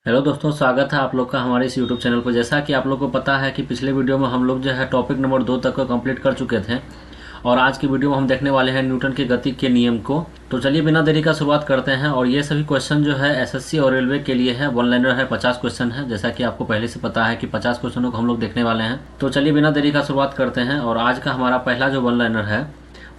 Hello दोस्तों, स्वागत है आप लोग का हमारे इस यूट्यूब चैनल पर। जैसा कि आप लोग को पता है कि पिछले वीडियो में हम लोग जो है टॉपिक नंबर 2 तक को कंप्लीट कर चुके थे और आज की वीडियो में हम देखने वाले हैं न्यूटन के गति के नियम को। तो चलिए बिना देरी का शुरुआत करते हैं। और ये सभी क्वेश्चन जो है एसएससी और रेलवे के लिए है, वन लाइनर है, 50 क्वेश्चन है। जैसा कि आपको पहले से पता है कि 50 क्वेश्चनों को हम लोग देखने वाले हैं। तो चलिए बिना देरी का शुरुआत करते हैं। और आज का हमारा पहला जो वन लाइनर है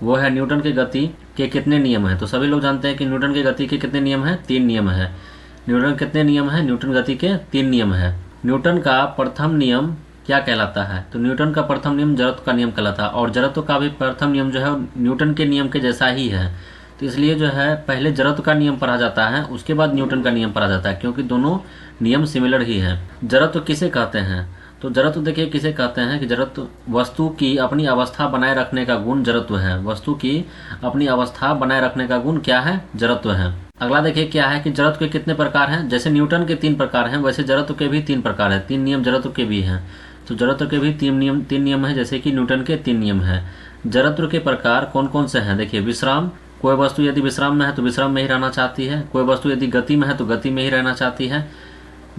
वो है न्यूटन के गति के कितने नियम हैं। तो सभी लोग जानते हैं कि न्यूटन के गति के कितने नियम हैं, 3 नियम है। न्यूटन कितने नियम है, न्यूटन गति के 3 नियम है। न्यूटन का प्रथम नियम क्या कहलाता है? तो न्यूटन का प्रथम नियम जड़त्व का नियम कहलाता है। और जड़त्व का भी प्रथम नियम जो है न्यूटन के नियम के जैसा ही है। तो इसलिए जो है पहले जड़त्व का नियम पढ़ा जाता है, उसके बाद न्यूटन का नियम पढ़ा जाता है, क्योंकि दोनों नियम सिमिलर ही है। जड़त्व किसे कहते हैं? तो जड़त्व देखिए किसे कहते हैं कि जड़त्व वस्तु की अपनी अवस्था बनाए रखने का गुण जड़त्व है। वस्तु की अपनी अवस्था बनाए रखने का गुण क्या है? जड़त्व है। अगला देखिए क्या है कि जड़त्व के कितने प्रकार हैं। जैसे न्यूटन के 3 प्रकार हैं, वैसे जड़त्व के भी 3 प्रकार हैं। 3 नियम जड़त्व के भी हैं। तो जड़त्व के भी 3 नियम है, जैसे कि न्यूटन के 3 नियम है। जड़त्व के प्रकार कौन कौन से हैं? देखिए, विश्राम। कोई वस्तु यदि विश्राम में है तो विश्राम में ही रहना चाहती है। कोई वस्तु यदि गति में है तो गति में ही रहना चाहती है।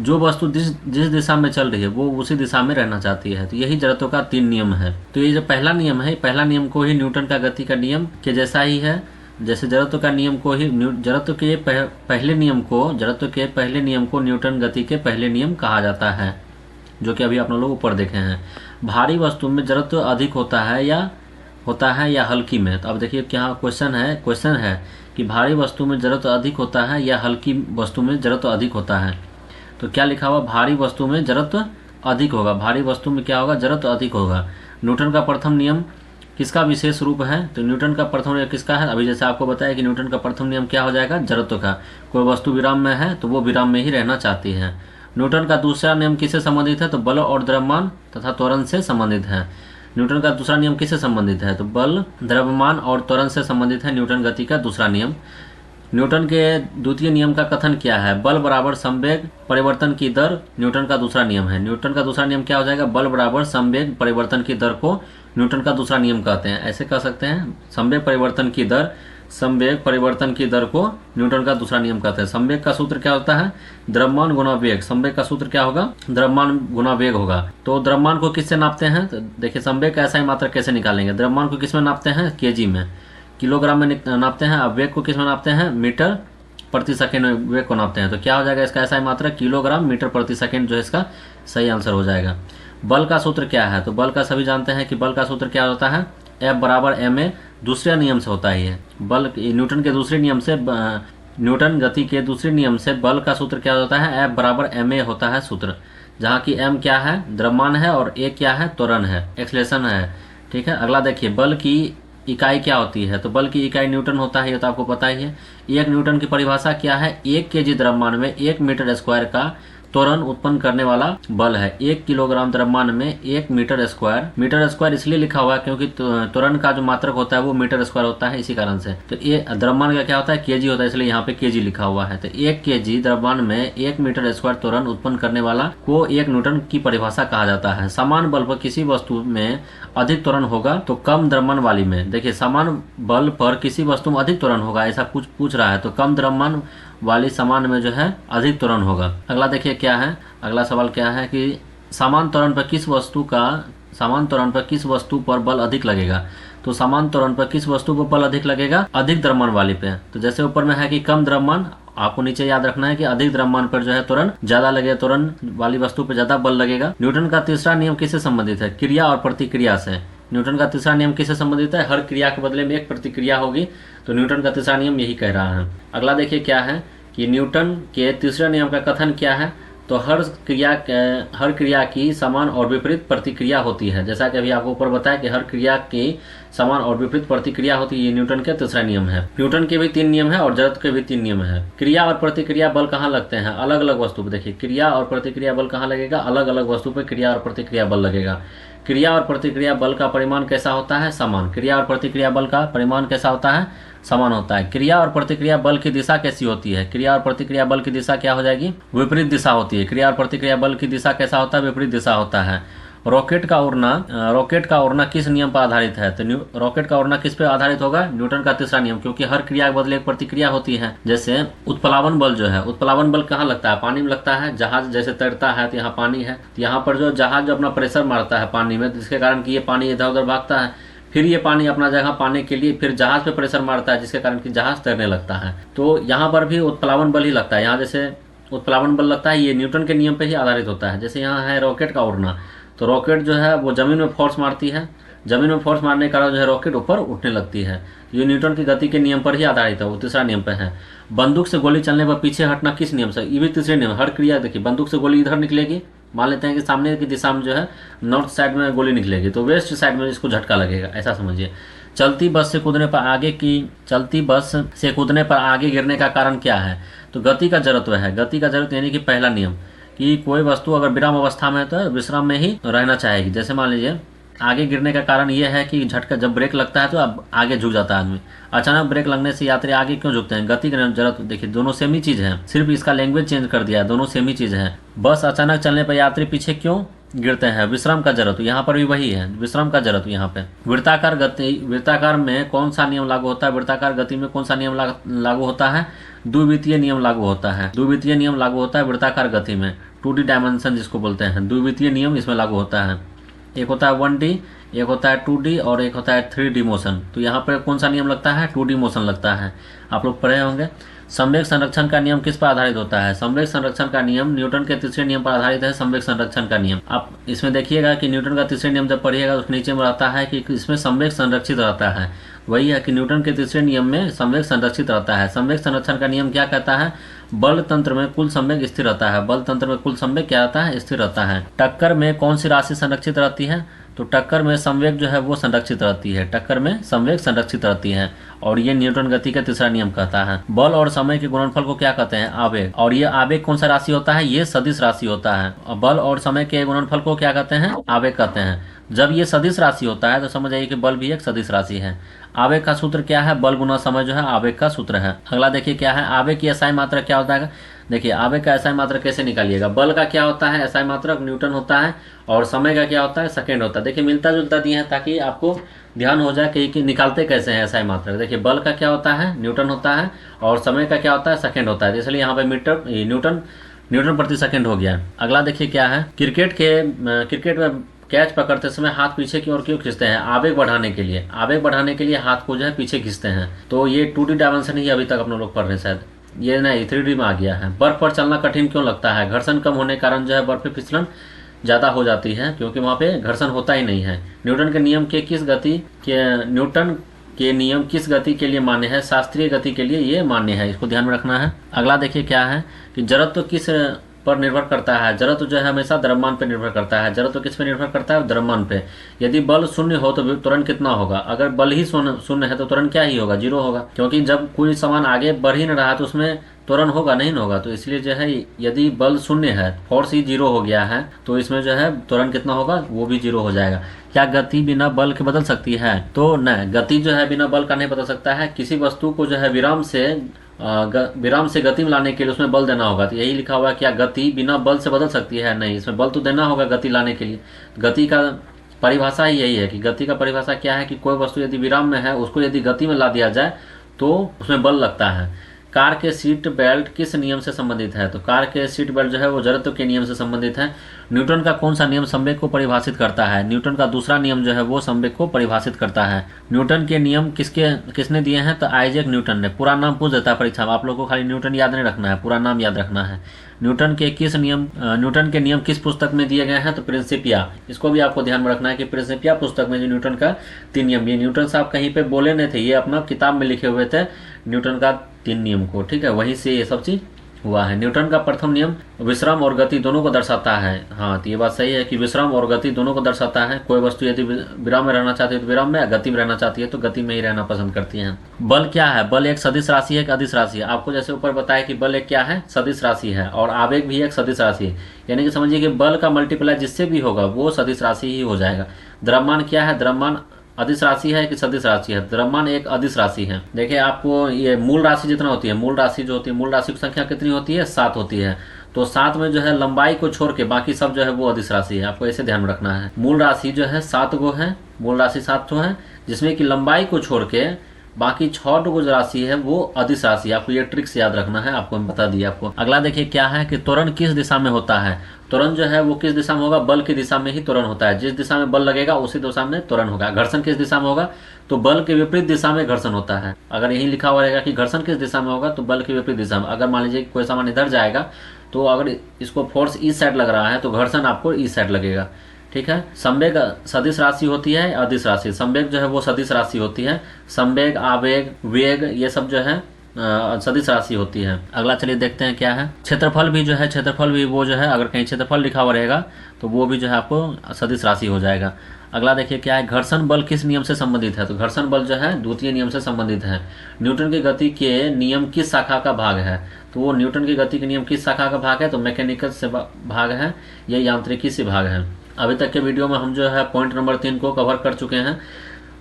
जो वस्तु जिस दिशा में चल रही है वो उसी दिशा में रहना चाहती है। तो यही जड़त्व का 3 नियम है। तो ये जो पहला नियम है, पहला नियम को ही न्यूटन का गति का नियम के जैसा ही है। जैसे जड़त्व का नियम को ही जड़त्व के पहले नियम को न्यूटन गति के पहले नियम कहा जाता है, जो कि अभी आप लोग ऊपर देखे हैं। भारी वस्तु में जड़त्व अधिक होता है या हल्की में? तो अब देखिए क्या क्वेश्चन है कि भारी वस्तु में जड़त्व अधिक होता है या हल्की वस्तु में जड़त्व अधिक होता है। तो क्या लिखा हुआ? भारी वस्तु में जड़त्व अधिक होगा। भारी वस्तु में क्या होगा? जड़त्व अधिक होगा। न्यूटन का प्रथम नियम किसका विशेष रूप है? तो न्यूटन का प्रथम नियम किसका है? अभी जैसे आपको बताया कि न्यूटन का प्रथम नियम क्या हो जाएगा? जड़त्व का। कोई वस्तु विराम में है तो वो विराम में ही रहना चाहती है। न्यूटन का दूसरा नियम किससे संबंधित है? तो बल और द्रव्यमान तथा त्वरण से संबंधित है। न्यूटन का दूसरा नियम किससे संबंधित है? तो बल, द्रव्यमान और त्वरण से संबंधित है न्यूटन गति का दूसरा नियम। न्यूटन के द्वितीय नियम का कथन क्या है? बल बराबर संवेग परिवर्तन की दर न्यूटन का दूसरा नियम है। न्यूटन का दूसरा नियम क्या हो जाएगा? बल बराबर संवेग परिवर्तन की दर को न्यूटन का दूसरा नियम कहते हैं। ऐसे कह सकते हैं, संवेग परिवर्तन की दर को न्यूटन का दूसरा नियम कहते हैं। संवेग का सूत्र क्या होता है? द्रव्यमान गुना वेग। संवेग का सूत्र क्या होगा? द्रव्यमान गुना वेग होगा। तो द्रव्यमान को किससे नापते हैं? तो देखिए, संवेग का ऐसा ही मात्रक कैसे निकालेंगे? द्रव्यमान को किस में नापते हैं? केजी में, किलोग्राम में नापते हैं। अब वेग को किस में नापते हैं? मीटर प्रति सेकेंड में वेग को नापते हैं। तो क्या हो जाएगा इसका ऐसा ही मात्रक? किलोग्राम मीटर प्रति सेकेंड, जो इसका सही आंसर हो जाएगा। बल का सूत्र क्या है? तो बल का सभी जानते हैं कि बल का सूत्र क्या होता है? F बराबर ma। दूसरे नियम से होता है ये बल। न्यूटन गति के दूसरे नियम से बल का सूत्र क्या होता है? F बराबर ma होता है सूत्र, जहाँ की m क्या है? द्रव्यमान है और a क्या है? त्वरण है, एक्सेलरेशन है। ठीक है। अगला देखिए, बल की इकाई क्या होती है? तो बल की इकाई न्यूटन होता है, ये तो आपको पता ही है। 1 न्यूटन की परिभाषा क्या है? 1 केजी द्रव्यमान में 1 मीटर स्क्वायर का त्वरण उत्पन्न करने वाला बल है। 1 किलोग्राम द्रव्यमान में 1 मीटर स्क्वायर इसलिए लिखा हुआ है क्योंकि त्वरण का जो मात्रक होता है वो मीटर स्क्वायर होता है, इसी कारण से। तो ये द्रव्यमान का क्या होता है? केजी होता है, इसलिए यहाँ पे केजी लिखा हुआ है। तो 1 केजी द्रव्यमान में 1 मीटर स्क्वायर त्वरण उत्पन्न करने वाला को 1 न्यूटन की परिभाषा कहा जाता है। समान बल पर किसी वस्तु में अधिक त्वरण होगा तो कम द्रव्यमान वाली में। देखिए, समान बल पर किसी वस्तु में अधिक त्वरण होगा, ऐसा कुछ पूछ रहा है, तो कम द्रव्यमान वाली समान में जो है अधिक त्वरण होगा। अगला देखिए क्या है, अगला सवाल क्या है कि समान त्वरण पर किस वस्तु पर बल अधिक लगेगा? तो समान त्वरण पर किस वस्तु पर बल अधिक लगेगा? अधिक द्रव्यमान वाली पे। तो जैसे ऊपर में है कि कम द्रव्यमान, आपको नीचे याद रखना है कि अधिक द्रव्यमान पर जो है त्वरण ज्यादा लगेगा, त्वरण वाली वस्तु पर ज्यादा बल लगेगा। न्यूटन का तीसरा नियम किससे संबंधित है? क्रिया और प्रतिक्रिया से। न्यूटन का तीसरा नियम किससे संबंधित है? हर क्रिया के बदले में एक प्रतिक्रिया होगी। तो न्यूटन का तीसरा नियम यही कह रहा है। अगला देखिए क्या है कि न्यूटन के तीसरे नियम का कथन क्या है? तो हर क्रिया की समान और विपरीत प्रतिक्रिया होती है। जैसा कि अभी आपको ऊपर बताया कि हर क्रिया की समान और विपरीत प्रतिक्रिया होती है, ये न्यूटन का तीसरा नियम है। न्यूटन के भी 3 नियम है और जड़त्व के भी 3 नियम है। क्रिया और प्रतिक्रिया बल कहाँ लगते हैं? अलग अलग वस्तु पर। देखिए, क्रिया और प्रतिक्रिया बल कहाँ लगेगा? अलग अलग वस्तु पर क्रिया और प्रतिक्रिया बल लगेगा। क्रिया और प्रतिक्रिया बल का परिमाण कैसा होता है? समान। क्रिया और प्रतिक्रिया बल का परिमाण कैसा होता है? समान होता है। क्रिया और प्रतिक्रिया बल की दिशा कैसी होती है? क्रिया और प्रतिक्रिया बल की दिशा क्या हो जाएगी? विपरीत दिशा होती है। क्रिया और प्रतिक्रिया बल की दिशा कैसा होता है? विपरीत दिशा होता है। रॉकेट का उड़ना किस नियम पर आधारित है? तो रॉकेट का उड़ना किस पे आधारित होगा? न्यूटन का तीसरा नियम, क्योंकि हर क्रिया के बदले एक प्रतिक्रिया होती है। जैसे उत्प्लावन बल जो है, उत्प्लावन बल कहाँ लगता है? पानी में लगता है। जहाज जैसे तैरता है तो यहाँ पानी है, तो यहाँ पर जो जहाज जो अपना प्रेशर मारता है पानी में, जिसके कारण कि ये पानी इधर उधर भागता है, फिर ये पानी अपना जगह पाने के लिए फिर जहाज पे प्रेशर मारता है, जिसके कारण कि जहाज तैरने लगता है। तो यहाँ पर भी उत्प्लावन बल ही लगता है। यहाँ जैसे उत्प्लावन बल लगता है, ये न्यूटन के नियम पे ही आधारित होता है। जैसे यहाँ है रॉकेट का उड़ना, तो रॉकेट जो है वो जमीन में फोर्स मारती है, जमीन में फोर्स मारने के कारण जो है रॉकेट ऊपर उठने लगती है। ये न्यूटन की गति के नियम पर ही आधारित है, वो तीसरा नियम पे है। बंदूक से गोली चलने पर पीछे हटना किस नियम से? ये भी तीसरे नियम। हर क्रिया देखिए, बंदूक से गोली इधर निकलेगी, मान लेते हैं कि सामने की दिशा में जो है नॉर्थ साइड में गोली निकलेगी, तो वेस्ट साइड में इसको झटका लगेगा, ऐसा समझिए। चलती बस से कूदने पर आगे गिरने का कारण क्या है? तो गति का जड़त्व है। गति का जड़त्व यानी कि पहला नियम कि कोई वस्तु अगर विराम अवस्था में है तो विश्राम में ही रहना चाहेगी। जैसे मान लीजिए आगे गिरने का कारण यह है कि झटका, जब ब्रेक लगता है तो अब आगे झुक जाता है आदमी। अचानक ब्रेक लगने से यात्री आगे क्यों झुकते हैं? गति का जड़त्व। देखिए दोनों सेम ही चीज है, सिर्फ इसका लैंग्वेज चेंज कर दिया, दोनों सेम ही चीज है। बस अचानक चलने पर यात्री पीछे क्यों गिरते हैं? विश्राम का जड़त्व। यहाँ पर भी वही है, विश्राम का जड़त्व। यहाँ पे वृत्ताकार में कौन सा नियम लागू होता है? वृत्ताकार गति में कौन सा नियम लागू होता है? द्वितीय नियम लागू होता है। द्वितीय नियम लागू होता है वृत्ताकार गति में, 2D डायमेंशन जिसको बोलते हैं, द्वितीय नियम इसमें लागू होता है। एक होता है 1D, एक होता है 2D और एक होता है 3D मोशन। तो यहाँ पर कौन सा नियम लगता है? 2D मोशन लगता है, आप लोग पढ़े होंगे। संवेग संरक्षण का नियम किस पर आधारित होता है? संवेग संरक्षण का नियम न्यूटन के तीसरे नियम पर आधारित है। संवेग संरक्षण का नियम आप इसमें देखिएगा कि न्यूटन का तीसरे नियम जब पढ़िएगा उसके नीचे में रहता है कि इसमें संवेग संरक्षित रहता है। वही है कि न्यूटन के तीसरे नियम में संवेग संरक्षित रहता है। संवेग संरक्षण का नियम क्या कहता है? बल तंत्र में कुल संवेग स्थिर रहता है। बल तंत्र में कुल संवेग क्या रहता है? स्थिर रहता है। टक्कर में कौन सी राशि संरक्षित रहती है? तो टक्कर में संवेग जो है वो संरक्षित रहती है। टक्कर में संवेग संरक्षित रहती है, और ये न्यूटन गति का तीसरा नियम कहता है। बल और समय के गुणनफल को क्या कहते हैं? आवेग। और ये आवेग कौन सा राशि होता है? ये सदिश राशि होता है। और बल और समय के गुणनफल को क्या कहते हैं? आवेग कहते हैं। जब ये सदिश राशि होता है तो समझ आइए कि बल भी एक सदिश राशि है। आवेग का सूत्र क्या है? बल गुना समय जो है आवेग का सूत्र है। अगला देखिए क्या है, आवेग की एसआई मात्रा क्या होता है? देखिए आवेग का एसआई मात्रा कैसे निकालिएगा? बल का क्या होता है? एसआई मात्रा न्यूटन होता है, और समय का क्या होता है? सेकेंड होता है। देखिए मिलता जुलता दिए हैं ताकि आपको ध्यान हो जाए कि निकालते कैसे हैं एसआई मात्रा। देखिए बल का क्या होता है? न्यूटन होता है, और समय का क्या होता है? सेकेंड होता है, इसलिए यहाँ पे न्यूटन प्रति सेकेंड हो गया। अगला देखिए क्या है, क्रिकेट में कैच पकड़ते समय हाथ पीछे की ओर क्यों खींचते हैं? आवेग बढ़ाने के लिए। आवेग बढ़ाने के लिए हाथ को जो है पीछे खींचते हैं। तो ये 2D डायमेंशन ही अभी तक अपने लोग पढ़ रहे हैं, शायद ये नहीं 3D में आ गया है। बर्फ पर चलना कठिन क्यों लगता है? घर्षण कम होने के कारण जो है बर्फ पे फिसलन ज़्यादा हो जाती है, क्योंकि वहाँ पे घर्षण होता ही नहीं है। न्यूटन के नियम किस गति के लिए मान्य है? शास्त्रीय गति के लिए ये मान्य है, इसको ध्यान में रखना है। अगला देखिए क्या है कि जड़त्व किस पर निर्भर करता है? जड़त्व जो है हमेशा द्रव्यमान पर निर्भर करता है। जड़त्व किस पे निर्भर करता है? द्रव्यमान पे। यदि बल शून्य हो तो त्वरण कितना होगा? अगर बल ही शून्य है तो त्वरण क्या ही होगा? 0 होगा, क्योंकि जब कोई सामान आगे बढ़ ही नहीं रहा तो उसमें त्वरण होगा नहीं होगा। तो इसलिए जो है यदि बल शून्य है, फोर्स ही 0 हो गया है, तो इसमें जो है त्वरण कितना होगा? वो भी 0 हो जाएगा। क्या गति बिना बल के बदल सकती है? तो नहीं, गति जो है बिना बल का नहीं बदल सकता है। किसी वस्तु को जो है विराम से गति में लाने के लिए उसमें बल देना होगा। तो यही लिखा हुआ है, क्या गति बिना बल से बदल सकती है? नहीं, इसमें बल तो देना होगा गति लाने के लिए। गति का परिभाषा ही यही है कि गति का परिभाषा क्या है कि कोई वस्तु यदि विराम में है उसको यदि गति में ला दिया जाए तो उसमें बल लगता है। कार के सीट बेल्ट किस नियम से संबंधित है? तो कार के सीट बेल्ट जो है वो जड़त्व के नियम से संबंधित है। न्यूटन का कौन सा नियम संवेग को परिभाषित करता है? न्यूटन का दूसरा नियम जो है वो संवेग को परिभाषित करता है। न्यूटन के नियम किसने दिए हैं? तो आइजैक न्यूटन ने। पूरा नाम पूछ देता है परीक्षा में, आप लोग को खाली न्यूटन याद नहीं रखना है, पूरा नाम याद रखना है। न्यूटन के नियम किस पुस्तक में दिए गए हैं? तो प्रिंसिपिया। इसको भी आपको ध्यान में रखना है कि प्रिंसिपिया पुस्तक में जो न्यूटन का 3 नियम, ये न्यूटन साहब कहीं पे बोले नहीं थे, ये अपना किताब में लिखे हुए थे न्यूटन का 3 नियम को, ठीक है, वहीं से ये सब चीज हुआ है। न्यूटन का प्रथम नियम विश्राम और गति दोनों को दर्शाता है। हाँ, तो ये बात सही है कि विश्राम और गति दोनों को दर्शाता है। कोई वस्तु यदि विराम में रहना चाहती है तो विराम में, गति में रहना चाहती है तो गति में ही रहना पसंद करती है। बल क्या है? बल एक सदिश राशि है कि अदिश राशि है? आपको जैसे ऊपर बताया कि बल एक क्या है? सदिश राशि है, और आवेग भी एक सदिश राशि है। यानी कि समझिए कि बल का मल्टीप्लाई जिससे भी होगा वो सदिश राशि ही हो जाएगा। द्रव्यमान क्या है? द्रव्यमान अदिश राशि है कि सदिश राशि है? द्रव्यमान एक अदिश राशि है। देखिए आपको ये मूल राशि जितना होती है, मूल राशि जो होती है, मूल राशि की संख्या कितनी होती है? 7 होती है। तो 7 में जो है लंबाई को छोड़ के बाकी सब जो है वो अदिश राशि है, आपको ऐसे ध्यान में रखना है। मूल राशि जो है 7 गो है, मूल राशि 7 तो है, जिसमें कि लंबाई को छोड़ के बाकी 6 गो जो राशि है वो अदिश राशि है। आपको ये ट्रिक्स याद रखना है, आपको हम बता दिया आपको। अगला देखिए क्या है कि त्वरण किस दिशा में होता है। त्वरण जो है वो किस दिशा में होगा, बल की दिशा में ही त्वरण होता है। जिस दिशा में बल लगेगा उसी दिशा में त्वरण होगा। घर्षण किस दिशा में होगा, तो बल के विपरीत दिशा में घर्षण होता है। अगर यही लिखा हुआ रहेगा कि घर्षण किस दिशा में होगा, तो बल के विपरीत दिशा में। अगर मान लीजिए कोई सामान इधर जाएगा तो अगर इसको फोर्स इस साइड लग रहा है तो घर्षण आपको इस साइड लगेगा, ठीक है। संवेग सदिश राशि होती है, अदिश राशि। संवेग जो है वो सदिश राशि होती है। संवेग, आवेग, वेग ये सब जो है सदिश राशि होती है। अगला चलिए देखते हैं क्या है। क्षेत्रफल भी जो है, क्षेत्रफल भी वो जो है अगर कहीं क्षेत्रफल लिखा हुआ रहेगा तो वो भी जो है आपको सदिश राशि हो जाएगा। अगला देखिए क्या है, घर्षण बल किस नियम से संबंधित है। तो घर्षण बल जो है द्वितीय नियम से संबंधित है। न्यूटन की गति के नियम किस शाखा का भाग है। तो वो न्यूटन की गति के नियम किस शाखा का भाग है, तो मैकेनिकल से भाग है, ये यांत्रिकी से भाग है। अभी तक के वीडियो में हम जो है पॉइंट नंबर 3 को कवर कर चुके हैं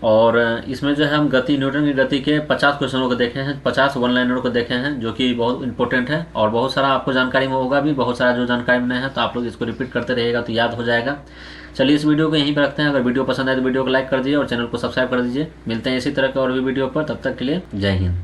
और इसमें जो है हम गति, न्यूटन की गति के 50 क्वेश्चनों को देखे हैं, 50 वन लाइनरों को देखे हैं, जो कि बहुत इंपॉर्टेंट है और बहुत सारा आपको जानकारी में होगा भी, बहुत सारा जो जानकारी में नहीं है तो आप लोग इसको रिपीट करते रहिएगा तो याद हो जाएगा। चलिए इस वीडियो को यहीं पर रखते हैं। अगर वीडियो पसंद आए तो वीडियो को लाइक कर दीजिए और चैनल को सब्सक्राइब कर दीजिए। मिलते हैं इसी तरह के और भी वीडियो पर, तब तक के लिए जय हिंद।